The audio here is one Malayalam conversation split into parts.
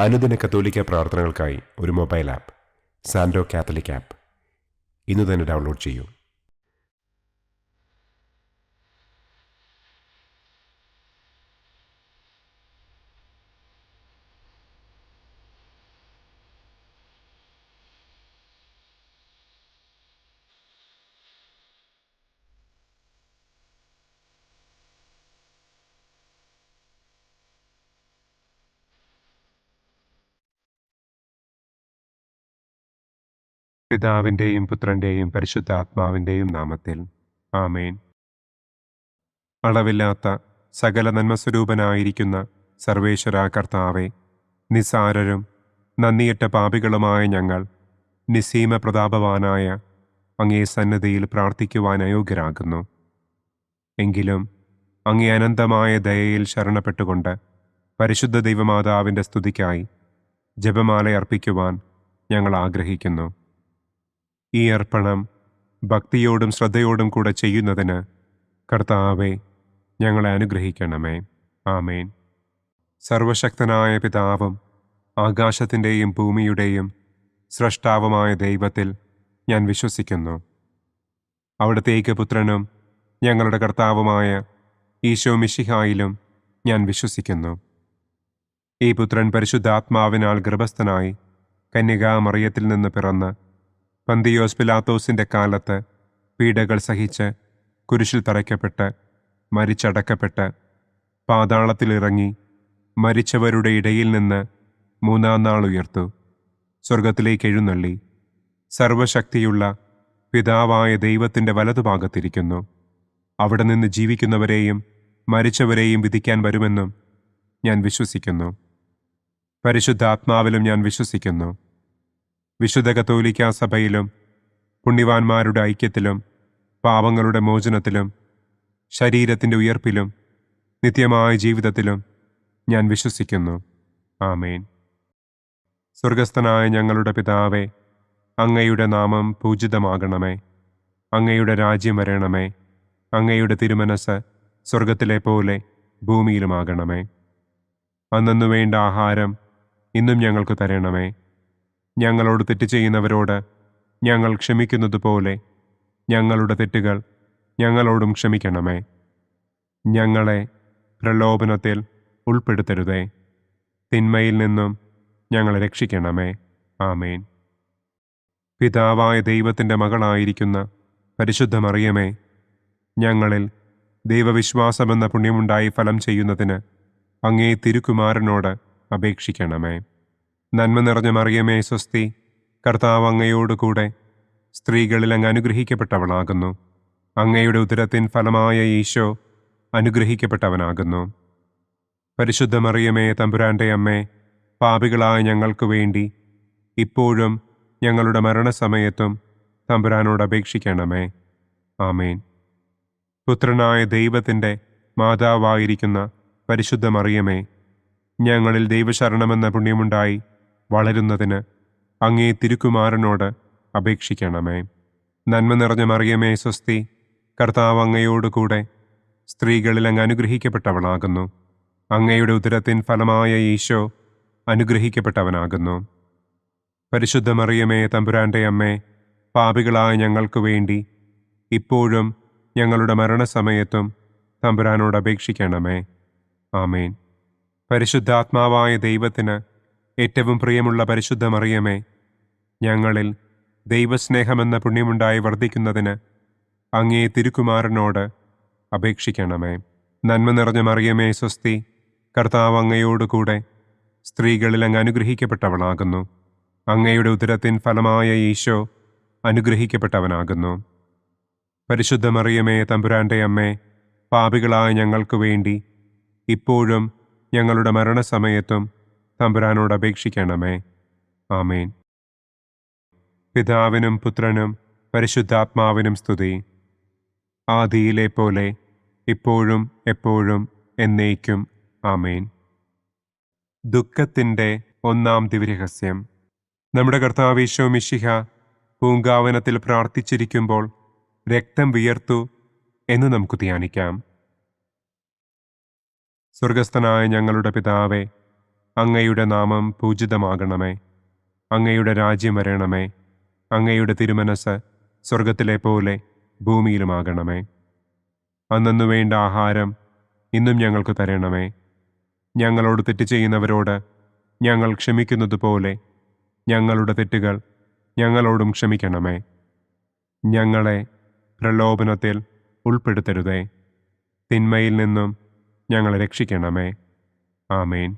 അനുദിന കത്തോലിക്ക പ്രാർത്ഥനകൾക്കായി ഒരു മൊബൈൽ ആപ്പ് സാൻഡോ കാത്തലിക് ആപ്പ് ഇന്ന് തന്നെ ഡൗൺലോഡ് ചെയ്യൂ. പിതാവിൻ്റെയും പുത്രൻ്റെയും പരിശുദ്ധാത്മാവിൻ്റെയും നാമത്തിൽ ആമേൻ. അളവില്ലാത്ത സകല നന്മസ്വരൂപനായിരിക്കുന്ന സർവേശ്വര കർത്താവെ, നിസാരരും നന്ദിയറ്റ പാപികളുമായ ഞങ്ങൾ നിസ്സീമ പ്രതാപവാനായ അങ്ങേ സന്നിധിയിൽ പ്രാർത്ഥിക്കുവാൻ അയോഗ്യരാകുന്നു. എങ്കിലും അങ്ങേ അനന്തമായ ദയയിൽ ശരണപ്പെട്ടുകൊണ്ട് പരിശുദ്ധ ദൈവമാതാവിൻ്റെ സ്തുതിക്കായി ജപമാല അർപ്പിക്കുവാൻ ഞങ്ങൾ ആഗ്രഹിക്കുന്നു. ഈ അർപ്പണം ഭക്തിയോടും ശ്രദ്ധയോടും കൂടെ ചെയ്യുന്നതിന് കർത്താവെ ഞങ്ങളെ അനുഗ്രഹിക്കണമേ. ആമേൻ. സർവശക്തനായ പിതാവും ആകാശത്തിൻ്റെയും ഭൂമിയുടെയും സ്രഷ്ടാവുമായ ദൈവത്തിൽ ഞാൻ വിശ്വസിക്കുന്നു. അവിടുത്തെ ഏകപുത്രനും ഞങ്ങളുടെ കർത്താവുമായ ഈശോ മിശിഹായിലും ഞാൻ വിശ്വസിക്കുന്നു. ഈ പുത്രൻ പരിശുദ്ധാത്മാവിനാൽ ഗർഭസ്ഥനായി കന്യകാമറിയത്തിൽ നിന്ന് പിറന്ന് പന്തിയോസ് പിലാത്തോസിൻ്റെ കാലത്ത് പീഡകൾ സഹിച്ച് കുരിശിൽ തറയ്ക്കപ്പെട്ട് മരിച്ചടക്കപ്പെട്ട് പാതാളത്തിലിറങ്ങി മരിച്ചവരുടെ ഇടയിൽ നിന്ന് മൂന്നാം നാൾ ഉയർത്തു സ്വർഗത്തിലേക്ക് എഴുന്നള്ളി സർവശക്തിയുള്ള പിതാവായ ദൈവത്തിൻ്റെ വലതുഭാഗത്തിരിക്കുന്നു. അവിടെ നിന്ന് ജീവിക്കുന്നവരെയും മരിച്ചവരെയും വിധിക്കാൻ വരുമെന്നും ഞാൻ വിശ്വസിക്കുന്നു. പരിശുദ്ധാത്മാവിലും ഞാൻ വിശ്വസിക്കുന്നു. വിശുദ്ധ കത്തോലിക്കാ സഭയിലും പുണ്യവാന്മാരുടെ ഐക്യത്തിലും പാപങ്ങളുടെ മോചനത്തിലും ശരീരത്തിൻ്റെ ഉയർപ്പിലും നിത്യമായ ജീവിതത്തിലും ഞാൻ വിശ്വസിക്കുന്നു. ആമേൻ. സ്വർഗസ്ഥനായ ഞങ്ങളുടെ പിതാവേ, അങ്ങയുടെ നാമം പൂജിതമാകണമേ. അങ്ങയുടെ രാജ്യം വരണമേ. അങ്ങയുടെ തിരുമനസ് സ്വർഗത്തിലെ പോലെ ഭൂമിയിലുമാകണമേ. അന്നന്നു വേണ്ട ആഹാരം ഇന്നും ഞങ്ങൾക്ക് തരണമേ. ഞങ്ങളോട് തെറ്റ് ചെയ്യുന്നവരോട് ഞങ്ങൾ ക്ഷമിക്കുന്നത് പോലെ ഞങ്ങളുടെ തെറ്റുകൾ ഞങ്ങളോടും ക്ഷമിക്കണമേ. ഞങ്ങളെ പ്രലോഭനത്തിൽ ഉൾപ്പെടുത്തരുതേ. തിന്മയിൽ നിന്നും ഞങ്ങളെ രക്ഷിക്കണമേ. ആമേൻ. പിതാവായ ദൈവത്തിൻ്റെ മകളായിരിക്കുന്ന പരിശുദ്ധ മറിയമേ, ഞങ്ങളിൽ ദൈവവിശ്വാസമെന്ന പുണ്യമുണ്ടായി ഫലം ചെയ്യുന്നതിന് അങ്ങേ തിരുക്കുമാരനോട് അപേക്ഷിക്കണമേ. നന്മ നിറഞ്ഞ മറിയമേ സ്വസ്തി, കർത്താവ് അങ്ങയോടുകൂടെ സ്ത്രീകളിൽ അങ്ങ് അനുഗ്രഹിക്കപ്പെട്ടവളാകുന്നു. അങ്ങയുടെ ഉദരത്തിൻ ഫലമായ ഈശോ അനുഗ്രഹിക്കപ്പെട്ടവനാകുന്നു. പരിശുദ്ധ മറിയമേ തമ്പുരാൻ്റെ അമ്മേ, പാപികളായ ഞങ്ങൾക്ക് വേണ്ടി ഇപ്പോഴും ഞങ്ങളുടെ മരണസമയത്തും തമ്പുരാനോട് അപേക്ഷിക്കണമേ. ആമേൻ. പുത്രനായ ദൈവത്തിൻ്റെ മാതാവായിരിക്കുന്ന പരിശുദ്ധ മറിയമേ, ഞങ്ങളിൽ ദൈവശരണമെന്ന പുണ്യമുണ്ടായി വളരുന്നതിന് അങ്ങേ തിരുക്കുമാരനോട് അപേക്ഷിക്കണമേ. നന്മ നിറഞ്ഞ മറിയമേ സ്വസ്തി, കർത്താവ് അങ്ങയോടുകൂടെ സ്ത്രീകളിൽ അങ്ങ് അനുഗ്രഹിക്കപ്പെട്ടവളാകുന്നു. അങ്ങയുടെ ഉദരത്തിൻ ഫലമായ ഈശോ അനുഗ്രഹിക്കപ്പെട്ടവനാകുന്നു. പരിശുദ്ധ മറിയമേ തമ്പുരാൻ്റെ അമ്മേ, പാപികളായ ഞങ്ങൾക്ക് വേണ്ടി ഇപ്പോഴും ഞങ്ങളുടെ മരണസമയത്തും തമ്പുരാനോട് അപേക്ഷിക്കണമേ. ആമേൻ. പരിശുദ്ധാത്മാവായ ദൈവത്തിന് ഏറ്റവും പ്രിയമുള്ള പരിശുദ്ധ മറിയമേ, ഞങ്ങളിൽ ദൈവസ്നേഹമെന്ന പുണ്യമുണ്ടായി വർദ്ധിക്കുന്നതിന് അങ്ങേ തിരുക്കുമാരനോട് അപേക്ഷിക്കണമേ. നന്മ നിറഞ്ഞ മറിയമേ സ്വസ്തി, കർത്താവ് അങ്ങയോടുകൂടെ സ്ത്രീകളിൽ അങ്ങ് അനുഗ്രഹിക്കപ്പെട്ടവളാകുന്നു. അങ്ങയുടെ ഉദരത്തിൻ ഫലമായ ഈശോ അനുഗ്രഹിക്കപ്പെട്ടവനാകുന്നു. പരിശുദ്ധ മറിയമേ തമ്പുരാൻ്റെ അമ്മേ, പാപികളായ ഞങ്ങൾക്ക് വേണ്ടി ഇപ്പോഴും ഞങ്ങളുടെ മരണസമയത്തും തമ്പുരാനോട് അപേക്ഷിക്കണമേ. ആമേൻ. പിതാവിനും പുത്രനും പരിശുദ്ധാത്മാവിനും സ്തുതി. ആദിയിലെ പോലെ ഇപ്പോഴും എപ്പോഴും എന്നേക്കും. ആമേൻ. ദുഃഖത്തിൻ്റെ ഒന്നാം ദിവ്യരഹസ്യം. നമ്മുടെ കർത്താവ് ഈശോ മിശിഹ പൂങ്കാവനത്തിൽ പ്രാർത്ഥിച്ചിരിക്കുമ്പോൾ രക്തം വിയർത്തു എന്ന് നമുക്ക് ധ്യാനിക്കാം. സ്വർഗസ്ഥനായ ഞങ്ങളുടെ പിതാവേ, അങ്ങയുടെ നാമം പൂജിതമാകണമേ. അങ്ങയുടെ രാജ്യം വരണമേ. അങ്ങയുടെ തിരുമനസ് സ്വർഗത്തിലെ പോലെ ഭൂമിയിലുമാകണമേ. അന്നന്നു വേണ്ട ആഹാരം ഇന്നും ഞങ്ങൾക്ക് തരണമേ. ഞങ്ങളോട് തെറ്റ് ചെയ്യുന്നവരോട് ഞങ്ങൾ ക്ഷമിക്കുന്നത് പോലെ ഞങ്ങളുടെ തെറ്റുകൾ ഞങ്ങളോടും ക്ഷമിക്കണമേ. ഞങ്ങളെ പ്രലോഭനത്തിൽ ഉൾപ്പെടുത്തരുതേ. തിന്മയിൽ നിന്നും ഞങ്ങളെ രക്ഷിക്കണമേ. ആമേൻ.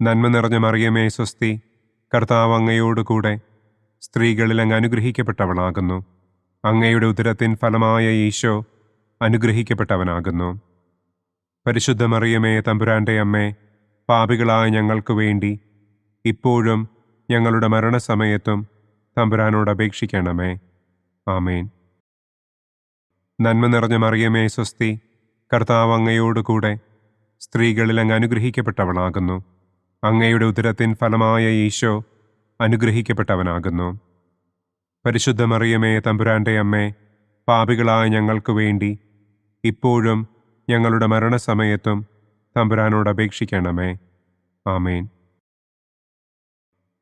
നന്മ നിറഞ്ഞ മറിയമേ സ്വസ്തി, കർത്താവ് അങ്ങയോട് കൂടെ സ്ത്രീകളിൽ അങ്ങ് അനുഗ്രഹിക്കപ്പെട്ടവളാകുന്നു. അങ്ങയുടെ ഉദരത്തിൻ ഫലമായ ഈശോ അനുഗ്രഹിക്കപ്പെട്ടവനാകുന്നു. പരിശുദ്ധ മറിയമേ തമ്പുരാൻ്റെ അമ്മേ, പാപികളായ ഞങ്ങൾക്ക് വേണ്ടി ഇപ്പോഴും ഞങ്ങളുടെ മരണസമയത്തും തമ്പുരാനോട് അപേക്ഷിക്കണമേ. ആമേൻ. നന്മ നിറഞ്ഞ മറിയമേ സ്വസ്തി, കർത്താവ് അങ്ങയോട് കൂടെ സ്ത്രീകളിൽ അങ്ങ് അനുഗ്രഹിക്കപ്പെട്ടവളാകുന്നു. അങ്ങയുടെ ഉദരത്തിൻ ഫലമായ ഈശോ അനുഗ്രഹിക്കപ്പെട്ടവനാകുന്നു. പരിശുദ്ധ മറിയമേ തമ്പുരാൻ്റെ അമ്മേ, പാപികളായ ഞങ്ങൾക്ക് വേണ്ടി ഇപ്പോഴും ഞങ്ങളുടെ മരണസമയത്തും തമ്പുരാനോട് അപേക്ഷിക്കണമേ. ആമേൻ.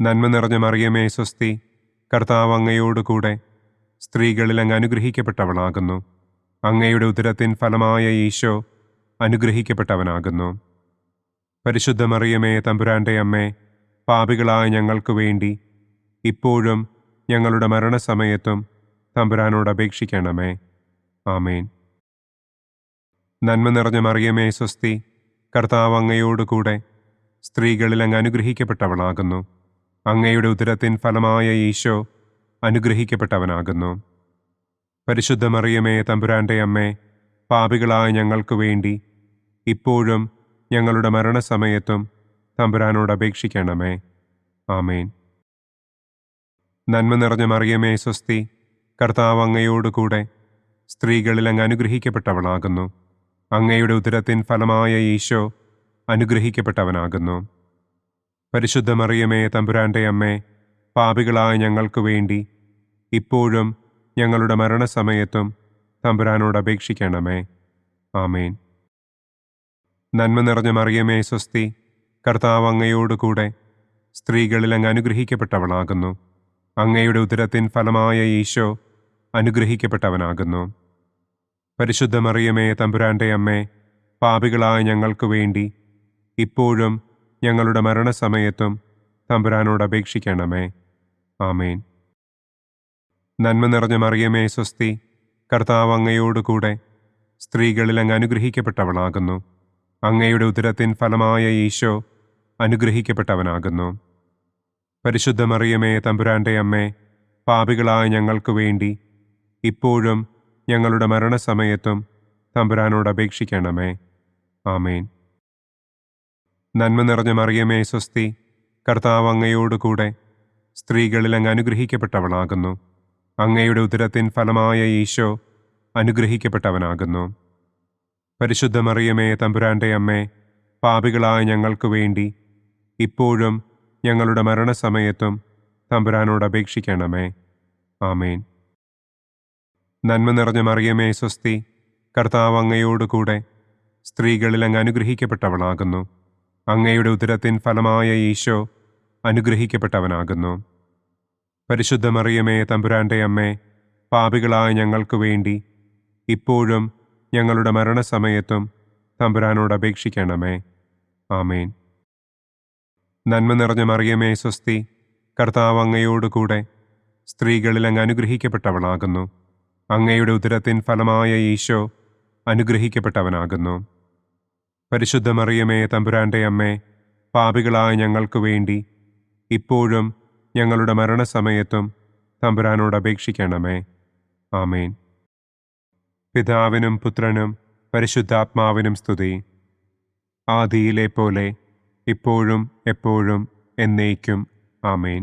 നന്മ നിറഞ്ഞ മറിയമേ സ്വസ്തി, കർത്താവ് അങ്ങയോട് കൂടെ സ്ത്രീകളിൽ അങ്ങ് അനുഗ്രഹിക്കപ്പെട്ടവളാകുന്നു. അങ്ങയുടെ ഉദരത്തിൻ ഫലമായ ഈശോ അനുഗ്രഹിക്കപ്പെട്ടവനാകുന്നു. പരിശുദ്ധ മറിയമേ തമ്പുരാൻ്റെ അമ്മേ, പാപികളായ ഞങ്ങൾക്ക് വേണ്ടി ഇപ്പോഴും ഞങ്ങളുടെ മരണസമയത്തും തമ്പുരാനോട് അപേക്ഷിക്കണമേ. ആമേൻ. നന്മ നിറഞ്ഞ മറിയമേ സ്വസ്തി, കർത്താവ് അങ്ങയോട് കൂടെ സ്ത്രീകളിൽ അങ്ങ് അനുഗ്രഹിക്കപ്പെട്ടവളാകുന്നു. അങ്ങയുടെ ഉദരത്തിൻ ഫലമായ ഈശോ അനുഗ്രഹിക്കപ്പെട്ടവനാകുന്നു. പരിശുദ്ധ മറിയമേ തമ്പുരാൻ്റെ അമ്മേ, പാപികളായ ഞങ്ങൾക്ക് വേണ്ടി ഇപ്പോഴും ഞങ്ങളുടെ മരണസമയത്തും തമ്പുരാനോട് അപേക്ഷിക്കണമേ. ആമേൻ. നന്മ നിറഞ്ഞ മറിയമേ സ്വസ്തി, കർത്താവ് അങ്ങയോട് കൂടെ സ്ത്രീകളിൽ അങ്ങ് അനുഗ്രഹിക്കപ്പെട്ടവളാകുന്നു. അങ്ങയുടെ ഉദരത്തിൻ ഫലമായ ഈശോ അനുഗ്രഹിക്കപ്പെട്ടവനാകുന്നു. പരിശുദ്ധ മറിയമേ തമ്പുരാൻ്റെ അമ്മേ, പാപികളായ ഞങ്ങൾക്ക് വേണ്ടി ഇപ്പോഴും ഞങ്ങളുടെ മരണസമയത്തും തമ്പുരാനോട് അപേക്ഷിക്കണമേ. ആമേൻ. നന്മ നിറഞ്ഞ മറിയമേ സ്വസ്തി, കർത്താവ് അങ്ങയോട് കൂടെ സ്ത്രീകളിൽ അങ്ങ് അനുഗ്രഹിക്കപ്പെട്ടവളാകുന്നു. അങ്ങയുടെ ഉദരത്തിൻ ഫലമായ ഈശോ അനുഗ്രഹിക്കപ്പെട്ടവനാകുന്നു. പരിശുദ്ധ മറിയമേ തമ്പുരാൻ്റെ അമ്മേ, പാപികളായ ഞങ്ങൾക്ക് വേണ്ടി ഇപ്പോഴും ഞങ്ങളുടെ മരണസമയത്തും തമ്പുരാനോട് അപേക്ഷിക്കണമേ. ആമേൻ. നന്മ നിറഞ്ഞ മറിയമേ സ്വസ്തി, കർത്താവ് അങ്ങയോട് കൂടെ സ്ത്രീകളിൽ അങ്ങ് അനുഗ്രഹിക്കപ്പെട്ടവളാകുന്നു. അങ്ങയുടെ ഉദരത്തിൻ ഫലമായ ഈശോ അനുഗ്രഹിക്കപ്പെട്ടവനാകുന്നു. പരിശുദ്ധ മറിയമേ തമ്പുരാൻ്റെ അമ്മേ, പാപികളായ ഞങ്ങൾക്ക് വേണ്ടി ഇപ്പോഴും ഞങ്ങളുടെ മരണസമയത്തും തമ്പുരാനോട് അപേക്ഷിക്കണമേ. ആമേൻ. നന്മ നിറഞ്ഞ മറിയമേ സ്വസ്തി, കർത്താവ് അങ്ങയോട് കൂടെ സ്ത്രീകളിൽ അങ്ങ് അനുഗ്രഹിക്കപ്പെട്ടവളാകുന്നു. അങ്ങയുടെ ഉദരത്തിൻ ഫലമായ ഈശോ അനുഗ്രഹിക്കപ്പെട്ടവനാകുന്നു. പരിശുദ്ധ മറിയമേ തമ്പുരാൻ്റെ അമ്മേ, പാപികളായ ഞങ്ങൾക്ക് വേണ്ടി ഇപ്പോഴും ഞങ്ങളുടെ മരണസമയത്തും തമ്പുരാനോട് അപേക്ഷിക്കണമേ. ആമേൻ. നന്മ നിറഞ്ഞ മറിയമേ സ്വസ്തി, കർത്താവ് അങ്ങയോട് കൂടെ സ്ത്രീകളിൽ അങ്ങ് അനുഗ്രഹിക്കപ്പെട്ടവളാകുന്നു. അങ്ങയുടെ ഉദരത്തിൻ ഫലമായ ഈശോ അനുഗ്രഹിക്കപ്പെട്ടവനാകുന്നു. പരിശുദ്ധ മറിയമേ തമ്പുരാൻ്റെ അമ്മേ, പാപികളായ ഞങ്ങൾക്ക് വേണ്ടി ഇപ്പോഴും ഞങ്ങളുടെ മരണസമയത്തും തമ്പുരാനോട് അപേക്ഷിക്കണമേ. ആമേൻ. നന്മ നിറഞ്ഞ മറിയമേ സ്വസ്തി, കർത്താവ് അങ്ങയോട് കൂടെ സ്ത്രീകളിൽ അങ്ങ് അനുഗ്രഹിക്കപ്പെട്ടവളാകുന്നു. അങ്ങയുടെ ഉദരത്തിൻ ഫലമായ ഈശോ അനുഗ്രഹിക്കപ്പെട്ടവനാകുന്നു. പരിശുദ്ധ മറിയമേ തമ്പുരാൻ്റെ അമ്മേ, പാപികളായ ഞങ്ങൾക്ക് വേണ്ടി ഇപ്പോഴും ഞങ്ങളുടെ മരണസമയത്തും തമ്പുരാനോട് അപേക്ഷിക്കണമേ. ആമേൻ. പിതാവിനും പുത്രനും പരിശുദ്ധാത്മാവിനും സ്തുതി. ആദിയിലെ പോലെ ഇപ്പോഴും എപ്പോഴും എന്നേക്കും. ആമേൻ.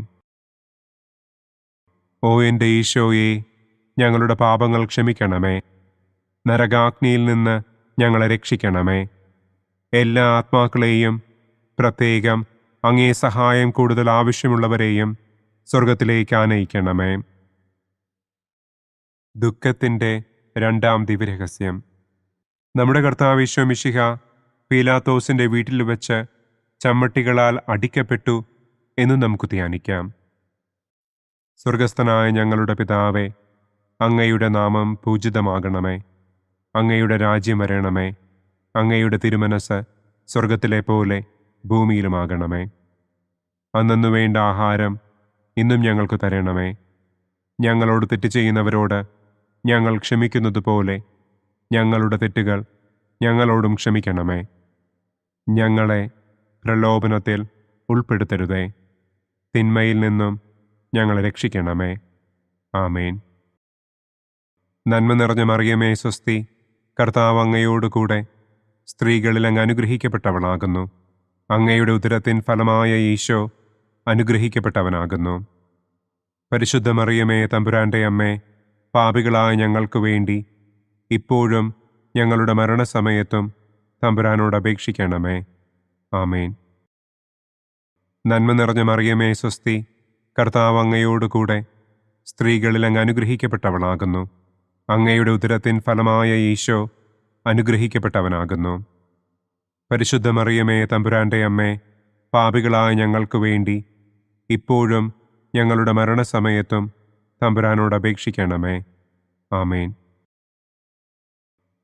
ഓ എൻ്റെ ഈശോയെ, ഞങ്ങളുടെ പാപങ്ങൾ ക്ഷമിക്കണമേ. നരകാഗ്നിയിൽ നിന്ന് ഞങ്ങളെ രക്ഷിക്കണമേ. എല്ലാ ആത്മാക്കളെയും, പ്രത്യേകം അങ്ങേ സഹായം കൂടുതൽ ആവശ്യമുള്ളവരെയും സ്വർഗത്തിലേക്ക് ആനയിക്കണമേ. ദുഃഖത്തിൻ്റെ രണ്ടാം ദിവ്യരഹസ്യം. നമ്മുടെ കർത്താവ് ഈശോ മിശിഹ പീലാത്തോസിൻ്റെ വീട്ടിൽ വെച്ച് ചമ്മട്ടികളാൽ അടിക്കപ്പെട്ടു എന്നു നമുക്ക് ധ്യാനിക്കാം. സ്വർഗസ്ഥനായ ഞങ്ങളുടെ പിതാവേ, അങ്ങയുടെ നാമം പൂജിതമാകണമേ. അങ്ങയുടെ രാജ്യം വരണമേ. അങ്ങയുടെ തിരുമനസ് സ്വർഗത്തിലെ പോലെ ഭൂമിയിലുമാകണമേ. അന്നന്നു വേണ്ട ആഹാരം ഇന്നും ഞങ്ങൾക്ക് തരണമേ. ഞങ്ങളോട് തെറ്റ് ചെയ്യുന്നവരോട് ഞങ്ങൾ ക്ഷമിക്കുന്നത് പോലെ ഞങ്ങളുടെ തെറ്റുകൾ ഞങ്ങളോടും ക്ഷമിക്കണമേ. ഞങ്ങളെ പ്രലോഭനത്തിൽ ഉൾപ്പെടുത്തരുതേ. തിന്മയിൽ നിന്നും ഞങ്ങളെ രക്ഷിക്കണമേ. ആമേൻ. നന്മ നിറഞ്ഞ മറിയമേ സ്വസ്തി, കർത്താവ് അങ്ങയോടുകൂടെ സ്ത്രീകളിൽ അങ്ങ് അനുഗ്രഹിക്കപ്പെട്ടവളാകുന്നു. അങ്ങയുടെ ഉദരത്തിൻ ഫലമായ ഈശോ അനുഗ്രഹിക്കപ്പെട്ടവനാകുന്നു. പരിശുദ്ധ മറിയമേ തമ്പുരാൻ്റെ അമ്മേ, പാപികളായ ഞങ്ങൾക്ക് വേണ്ടി ഇപ്പോഴും ഞങ്ങളുടെ മരണസമയത്തും തമ്പുരാനോട് അപേക്ഷിക്കണമേ. ആമേൻ. നന്മ നിറഞ്ഞ മറിയമേ സ്വസ്തി, കർത്താവ് അങ്ങയോടുകൂടെ സ്ത്രീകളിൽ അങ്ങ് അനുഗ്രഹിക്കപ്പെട്ടവളാകുന്നു. അങ്ങയുടെ ഉദരത്തിൻ ഫലമായ ഈശോ അനുഗ്രഹിക്കപ്പെട്ടവനാകുന്നു. പരിശുദ്ധ മറിയമേ തമ്പുരാൻ്റെ അമ്മേ, പാപികളായ ഞങ്ങൾക്ക് വേണ്ടി ഇപ്പോഴും ഞങ്ങളുടെ മരണസമയത്തും തമ്പുരാനോട് അപേക്ഷിക്കണമേ. ആമേൻ.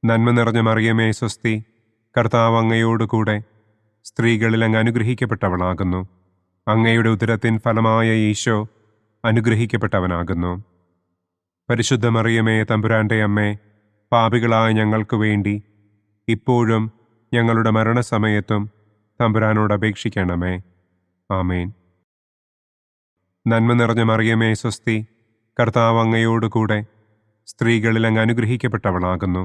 നന്മ നിറഞ്ഞ മറിയമേ സ്വസ്തി, കർത്താവ് അങ്ങയോടുകൂടെ സ്ത്രീകളിൽ അങ്ങ് അനുഗ്രഹിക്കപ്പെട്ടവളാകുന്നു. അങ്ങയുടെ ഉദരത്തിൻ ഫലമായ ഈശോ അനുഗ്രഹിക്കപ്പെട്ടവനാകുന്നു. പരിശുദ്ധ മറിയമേ തമ്പുരാൻ്റെ അമ്മേ, പാപികളായ ഞങ്ങൾക്ക് വേണ്ടി ഇപ്പോഴും ഞങ്ങളുടെ മരണസമയത്തും തമ്പുരാനോട് അപേക്ഷിക്കണമേ. ആമേൻ. നന്മ നിറഞ്ഞ മറിയമേ സ്വസ്തി, കർത്താവ് അങ്ങയോടുകൂടെ സ്ത്രീകളിൽ അങ്ങ് അനുഗ്രഹിക്കപ്പെട്ടവളാകുന്നു.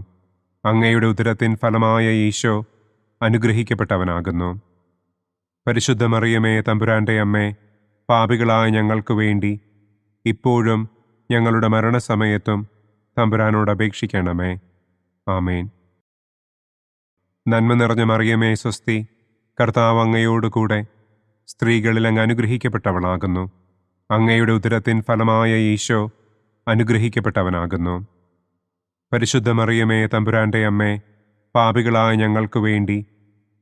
അങ്ങയുടെ ഉദരത്തിൻ ഫലമായ ഈശോ അനുഗ്രഹിക്കപ്പെട്ടവനാകുന്നു. പരിശുദ്ധ മറിയമേ തമ്പുരാൻ്റെ അമ്മേ, പാപികളായ ഞങ്ങൾക്ക് വേണ്ടി ഇപ്പോഴും ഞങ്ങളുടെ മരണസമയത്തും തമ്പുരാനോട് അപേക്ഷിക്കണമേ. ആമേൻ. നന്മ നിറഞ്ഞ മറിയമേ സ്വസ്തി, കർത്താവ് അങ്ങയോടുകൂടെ സ്ത്രീകളിൽ അങ്ങ് അനുഗ്രഹിക്കപ്പെട്ടവളാകുന്നു. അങ്ങയുടെ ഉദരത്തിൻ ഫലമായ ഈശോ അനുഗ്രഹിക്കപ്പെട്ടവനാകുന്നു. പരിശുദ്ധ മറിയമേ തമ്പുരാൻ്റെ അമ്മേ, പാപികളായ ഞങ്ങൾക്ക് വേണ്ടി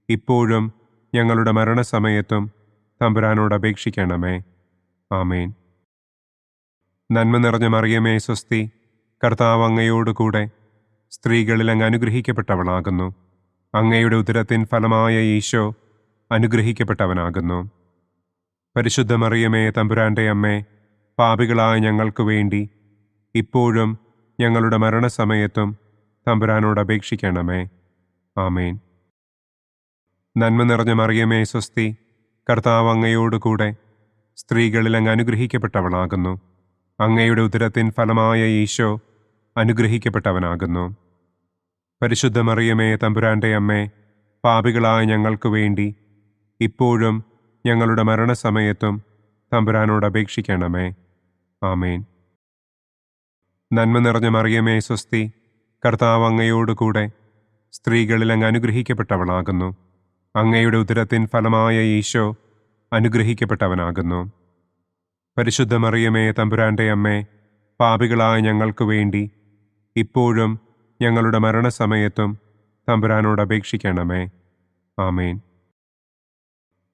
ഇപ്പോഴും ഞങ്ങളുടെ മരണസമയത്തും തമ്പുരാനോട് അപേക്ഷിക്കണമേ. ആമേൻ. നന്മ നിറഞ്ഞ മറിയമേ സ്വസ്തി, കർത്താവ് അങ്ങയോടുകൂടെ സ്ത്രീകളിൽ അങ്ങ് അനുഗ്രഹിക്കപ്പെട്ടവളാകുന്നു. അങ്ങയുടെ ഉദരത്തിൻ ഫലമായ ഈശോ അനുഗ്രഹിക്കപ്പെട്ടവനാകുന്നു. പരിശുദ്ധ മറിയമേ തമ്പുരാൻ്റെ അമ്മേ, പാപികളായ ഞങ്ങൾക്ക് വേണ്ടി ഇപ്പോഴും ഞങ്ങളുടെ മരണസമയത്തും തമ്പുരാനോട് അപേക്ഷിക്കണമേ. ആമേൻ. നന്മ നിറഞ്ഞ മറിയമേ സ്വസ്തി, കർത്താവ് അങ്ങയോടുകൂടെ സ്ത്രീകളിൽ അങ്ങ് അനുഗ്രഹിക്കപ്പെട്ടവളാകുന്നു. അങ്ങയുടെ ഉദരത്തിൻ ഫലമായ ഈശോ അനുഗ്രഹിക്കപ്പെട്ടവനാകുന്നു. പരിശുദ്ധ മറിയമേ തമ്പുരാൻ്റെ അമ്മേ, പാപികളായ ഞങ്ങൾക്ക് വേണ്ടി ഇപ്പോഴും ഞങ്ങളുടെ മരണസമയത്തും തമ്പുരാനോട് അപേക്ഷിക്കണമേ. ആമേൻ. നന്മ നിറഞ്ഞ മറിയമേ സ്വസ്തി, കർത്താവ് അങ്ങയോടുകൂടെ സ്ത്രീകളിൽ അങ്ങ് അനുഗ്രഹിക്കപ്പെട്ടവളാകുന്നു. അങ്ങയുടെ ഉദരത്തിൻ ഫലമായ ഈശോ അനുഗ്രഹിക്കപ്പെട്ടവനാകുന്നു. പരിശുദ്ധ മറിയമേ തമ്പുരാൻ്റെ അമ്മേ, പാപികളായ ഞങ്ങൾക്ക് വേണ്ടി ഇപ്പോഴും ഞങ്ങളുടെ മരണസമയത്തും തമ്പുരാനോട് അപേക്ഷിക്കണമേ. ആമേൻ.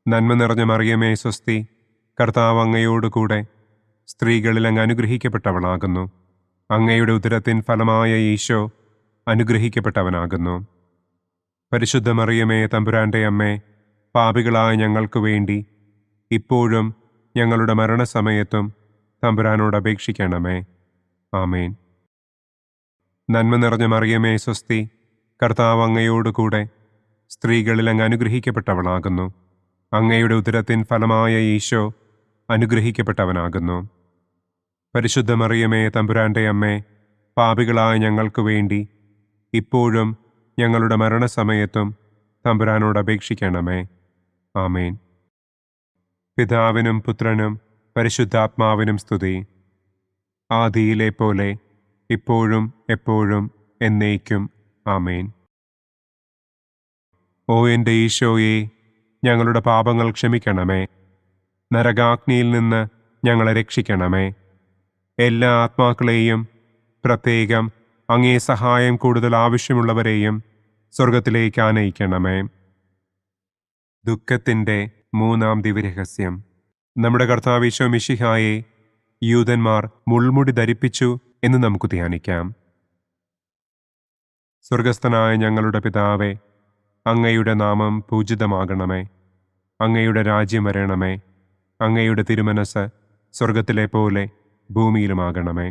നന്മ നിറഞ്ഞ മറിയമേ സ്വസ്തി, കർത്താവ് അങ്ങയോടുകൂടെ സ്ത്രീകളിൽ അങ്ങ് അനുഗ്രഹിക്കപ്പെട്ടവളാകുന്നു. അങ്ങയുടെ ഉദരത്തിൻ ഫലമായ ഈശോ അനുഗ്രഹിക്കപ്പെട്ടവനാകുന്നു. പരിശുദ്ധ മറിയമേ തമ്പുരാൻ്റെ അമ്മേ, പാപികളായ ഞങ്ങൾക്ക് വേണ്ടി ഇപ്പോഴും ഞങ്ങളുടെ മരണസമയത്തും തമ്പുരാനോട് അപേക്ഷിക്കണമേ. ആമേൻ. നന്മ നിറഞ്ഞ മറിയമേ സ്വസ്തി, കർത്താവ് അങ്ങയോടുകൂടെ സ്ത്രീകളിൽ അങ്ങ് അനുഗ്രഹിക്കപ്പെട്ടവളാകുന്നു. അങ്ങയുടെ ഉദരത്തിൻ ഫലമായ ഈശോ അനുഗ്രഹിക്കപ്പെട്ടവനാകുന്നു. പരിശുദ്ധ മറിയമേ തമ്പുരാൻ്റെ അമ്മേ, പാപികളായ ഞങ്ങൾക്ക് വേണ്ടി ഇപ്പോഴും ഞങ്ങളുടെ മരണസമയത്തും തമ്പുരാനോട് അപേക്ഷിക്കണമേ. ആമേൻ. പിതാവിനും പുത്രനും പരിശുദ്ധാത്മാവിനും സ്തുതി. ആദിയിലെ പോലെ ഇപ്പോഴും എപ്പോഴും എന്നേക്കും. ആമേൻ. ഓ എൻ്റെ ഈശോയെ, ഞങ്ങളുടെ പാപങ്ങൾ ക്ഷമിക്കണമേ. നരകാഗ്നിയിൽ നിന്ന് ഞങ്ങളെ രക്ഷിക്കണമേ. എല്ലാ ആത്മാക്കളെയും, പ്രത്യേകം അങ്ങേ സഹായം കൂടുതൽ ആവശ്യമുള്ളവരെയും സ്വർഗത്തിലേക്ക് ആനയിക്കണമേ. ദുഃഖത്തിൻ്റെ മൂന്നാം ദിവ്യരഹസ്യം. നമ്മുടെ കർത്താവ് ഈശോ മിശിഹായെ യൂതന്മാർ മുൾമുടി ധരിപ്പിച്ചു എന്ന് നമുക്ക് ധ്യാനിക്കാം. സ്വർഗസ്ഥനായ ഞങ്ങളുടെ പിതാവേ, അങ്ങയുടെ നാമം പൂജിതമാകണമേ. അങ്ങയുടെ രാജ്യം വരണമേ. അങ്ങയുടെ തിരുമനസ് സ്വർഗത്തിലെ പോലെ ഭൂമിയിലുമാകണമേ.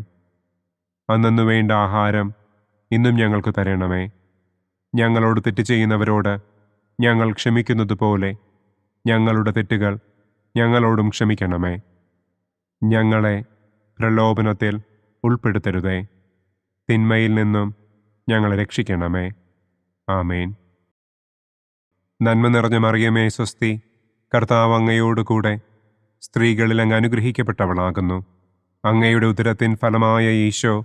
അന്നന്നു വേണ്ട ആഹാരം ഇന്നും ഞങ്ങൾക്ക് തരണമേ. ഞങ്ങളോട് തെറ്റ് ചെയ്യുന്നവരോട് ഞങ്ങൾ ക്ഷമിക്കുന്നത് പോലെ ഞങ്ങളുടെ തെറ്റുകൾ ഞങ്ങളോടും ക്ഷമിക്കണമേ. ഞങ്ങളെ പ്രലോഭനത്തിൽ ഉൾപ്പെടുത്തരുതേ. തിന്മയിൽ നിന്നും ഞങ്ങളെ രക്ഷിക്കണമേ. ആമേൻ. നന്മ നിറഞ്ഞ മറിയമേ സ്വസ്തി, കർത്താവ് അങ്ങയോട് കൂടെ സ്ത്രീകളിൽ അങ്ങ് അനുഗ്രഹിക്കപ്പെട്ടവളാകുന്നു. അങ്ങയുടെ ഉദരത്തിൻ ഫലമായ ഈശോ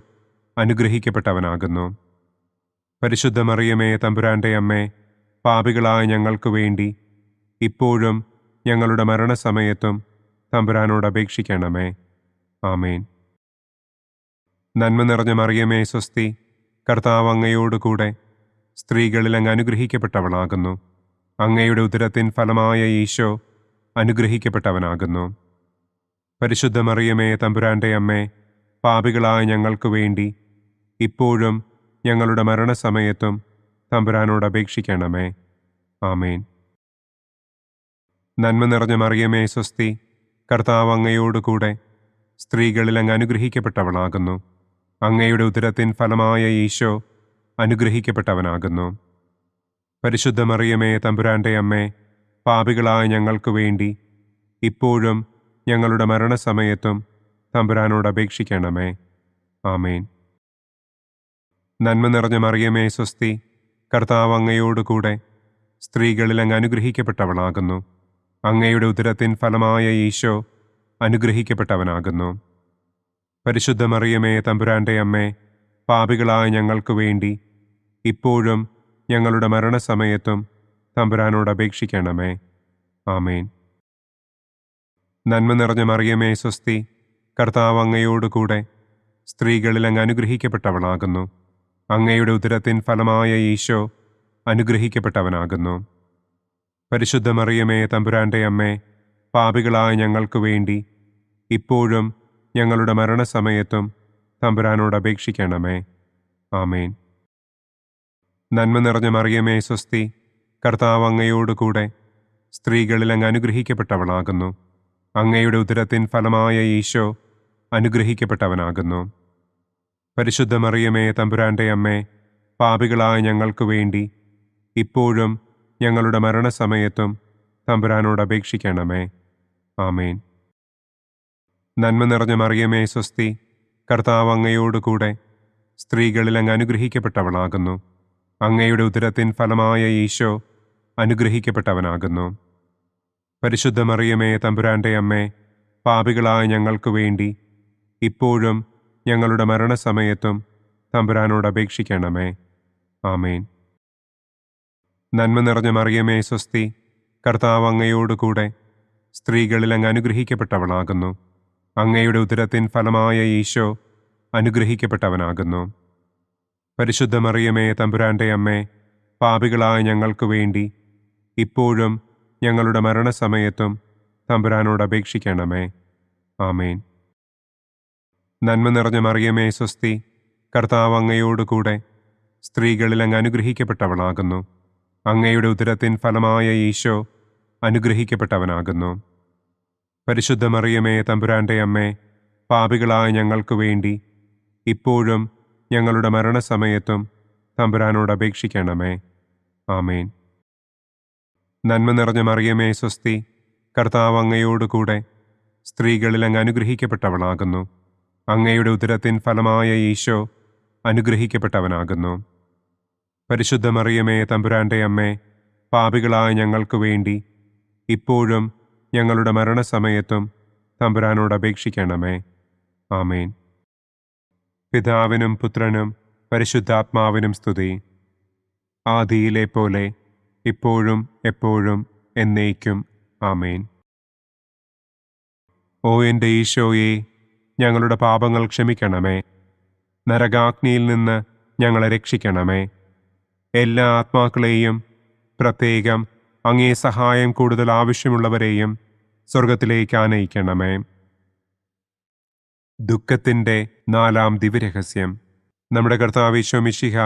അനുഗ്രഹിക്കപ്പെട്ടവനാകുന്നു. പരിശുദ്ധ മറിയമേ തമ്പുരാൻ്റെ അമ്മേ, പാപികളായ ഞങ്ങൾക്ക് വേണ്ടി ഇപ്പോഴും ഞങ്ങളുടെ മരണസമയത്തും തമ്പുരാനോട് അപേക്ഷിക്കണമേ. ആമേൻ. നന്മ നിറഞ്ഞ മറിയമേ സ്വസ്തി, കർത്താവ് അങ്ങയോട് കൂടെ സ്ത്രീകളിൽ അങ്ങ് അനുഗ്രഹിക്കപ്പെട്ടവളാകുന്നു. അങ്ങയുടെ ഉദരത്തിൻ ഫലമായ ഈശോ അനുഗ്രഹിക്കപ്പെട്ടവനാകുന്നു. പരിശുദ്ധ മറിയമേ തമ്പുരാൻ്റെ അമ്മേ, പാപികളായ ഞങ്ങൾക്ക് വേണ്ടി ഇപ്പോഴും ഞങ്ങളുടെ മരണസമയത്തും തമ്പുരാനോട് അപേക്ഷിക്കണമേ. ആമേൻ. നന്മ നിറഞ്ഞ മറിയമേ സ്വസ്തി, കർത്താവ് അങ്ങയോട് കൂടെ സ്ത്രീകളിൽ അങ്ങ് അനുഗ്രഹിക്കപ്പെട്ടവളാകുന്നു. അങ്ങയുടെ ഉദരത്തിൻ ഫലമായ ഈശോ അനുഗ്രഹിക്കപ്പെട്ടവനാകുന്നു. പരിശുദ്ധ മറിയമേ തമ്പുരാൻ്റെ അമ്മേ, പാപികളായ ഞങ്ങൾക്ക് വേണ്ടി ഇപ്പോഴും ഞങ്ങളുടെ മരണസമയത്തും തമ്പുരാനോട് അപേക്ഷിക്കണമേ. ആമേൻ. നന്മ നിറഞ്ഞ മറിയമേ സ്വസ്തി, കർത്താവ് അങ്ങയോട് കൂടെ സ്ത്രീകളിൽ അങ്ങ് അനുഗ്രഹിക്കപ്പെട്ടവളാകുന്നു. അങ്ങയുടെ ഉദരത്തിൻ ഫലമായ ഈശോ അനുഗ്രഹിക്കപ്പെട്ടവനാകുന്നു. പരിശുദ്ധ മറിയമേ തമ്പുരാൻ്റെ അമ്മേ, പാപികളായ ഞങ്ങൾക്ക് വേണ്ടി ഇപ്പോഴും ഞങ്ങളുടെ മരണസമയത്തും തമ്പുരാനോട് അപേക്ഷിക്കണമേ. ആമേൻ. നന്മ നിറഞ്ഞ മറിയമേ സ്വസ്തി, കർത്താവ് അങ്ങയോട് കൂടെ സ്ത്രീകളിൽ അങ്ങ് അനുഗ്രഹിക്കപ്പെട്ടവളാകുന്നു. അങ്ങയുടെ ഉദരത്തിൻ ഫലമായ ഈശോ അനുഗ്രഹിക്കപ്പെട്ടവനാകുന്നു. പരിശുദ്ധ മറിയമേ തമ്പുരാൻ്റെ അമ്മേ, പാപികളായ ഞങ്ങൾക്ക് വേണ്ടി ഇപ്പോഴും ഞങ്ങളുടെ മരണസമയത്തും തമ്പുരാനോട് അപേക്ഷിക്കണമേ. ആമേൻ. നന്മ നിറഞ്ഞ മറിയമേ സ്വസ്തി, കർത്താവ് അങ്ങയോട് കൂടെ സ്ത്രീകളിൽ അങ്ങ് അനുഗ്രഹിക്കപ്പെട്ടവളാകുന്നു. അങ്ങയുടെ ഉദരത്തിൻ ഫലമായ ഈശോ അനുഗ്രഹിക്കപ്പെട്ടവനാകുന്നു. പരിശുദ്ധ മറിയമേ തമ്പുരാൻ്റെ അമ്മേ, പാപികളായ ഞങ്ങൾക്ക് വേണ്ടി ഇപ്പോഴും ഞങ്ങളുടെ മരണസമയത്തും തമ്പുരാനോട് അപേക്ഷിക്കണമേ. ആമേൻ. നന്മ നിറഞ്ഞ മറിയമേ സ്വസ്തി, കർത്താവ് അങ്ങയോട് കൂടെ സ്ത്രീകളിൽ അങ്ങ് അനുഗ്രഹിക്കപ്പെട്ടവളാകുന്നു. അങ്ങയുടെ ഉദരത്തിൻ ഫലമായ ഈശോ അനുഗ്രഹിക്കപ്പെട്ടവനാകുന്നു. പരിശുദ്ധ മറിയമേ തമ്പുരാൻ്റെ അമ്മേ, പാപികളായ ഞങ്ങൾക്ക് വേണ്ടി ഇപ്പോഴും ഞങ്ങളുടെ മരണസമയത്തും തമ്പുരാനോട് അപേക്ഷിക്കണമേ. ആമേൻ. നന്മ നിറഞ്ഞ മറിയമേ സ്വസ്തി, കർത്താവ് അങ്ങയോട് കൂടെ സ്ത്രീകളിൽ അങ്ങ് അനുഗ്രഹിക്കപ്പെട്ടവളാകുന്നു. അങ്ങയുടെ ഉദരത്തിൻ ഫലമായ ഈശോ അനുഗ്രഹിക്കപ്പെട്ടവനാകുന്നു. പരിശുദ്ധ മറിയമേ തമ്പുരാൻ്റെ അമ്മേ, പാപികളായ ഞങ്ങൾക്ക് വേണ്ടി ഇപ്പോഴും ഞങ്ങളുടെ മരണസമയത്തും തമ്പുരാനോട് അപേക്ഷിക്കണമേ. ആമേൻ. നന്മ നിറഞ്ഞ മറിയമേ സ്വസ്തി, കർത്താവ് അങ്ങയോട് കൂടെ സ്ത്രീകളിൽ അങ്ങ് അനുഗ്രഹിക്കപ്പെട്ടവളാകുന്നു. അങ്ങയുടെ ഉദരത്തിൻ ഫലമായ ഈശോ അനുഗ്രഹിക്കപ്പെട്ടവനാകുന്നു. പരിശുദ്ധ മറിയമേ തമ്പുരാൻ്റെ അമ്മേ, പാപികളായ ഞങ്ങൾക്ക് വേണ്ടി ഇപ്പോഴും ഞങ്ങളുടെ മരണസമയത്തും തമ്പുരാനോട് അപേക്ഷിക്കണമേ. ആമേൻ. നന്മ നിറഞ്ഞ മറിയമേ സ്വസ്തി, കർത്താവ് അങ്ങയോട് കൂടെ സ്ത്രീകളിൽ അങ്ങ് അനുഗ്രഹിക്കപ്പെട്ടവളാകുന്നു. അങ്ങയുടെ ഉദരത്തിൻ ഫലമായ ഈശോ അനുഗ്രഹിക്കപ്പെട്ടവനാകുന്നു. പരിശുദ്ധ മറിയമേ തമ്പുരാൻ്റെ അമ്മേ, പാപികളായ ഞങ്ങൾക്ക് വേണ്ടി ഇപ്പോഴും ഞങ്ങളുടെ മരണസമയത്തും തമ്പുരാനോട് അപേക്ഷിക്കണമേ. ആമേൻ. പിതാവിനും പുത്രനും പരിശുദ്ധാത്മാവിനും സ്തുതി. ആദിയിലെ പോലെ ഇപ്പോഴും എപ്പോഴും എന്നേക്കും. ആമേൻ. ഓ എൻ്റെ ഈശോയെ, ഞങ്ങളുടെ പാപങ്ങൾ ക്ഷമിക്കണമേ. നരകാഗ്നിയിൽ നിന്ന് ഞങ്ങളെ രക്ഷിക്കണമേ. എല്ലാ ആത്മാക്കളെയും പ്രത്യേകം അങ്ങേ സഹായം കൂടുതൽ ആവശ്യമുള്ളവരെയും സ്വർഗത്തിലേക്ക് ആനയിക്കണമേ. ദുഃഖത്തിൻ്റെ 4-ാം ദിവ്യരഹസ്യം. നമ്മുടെ കർത്താവ് ഈശോ മിശിഹ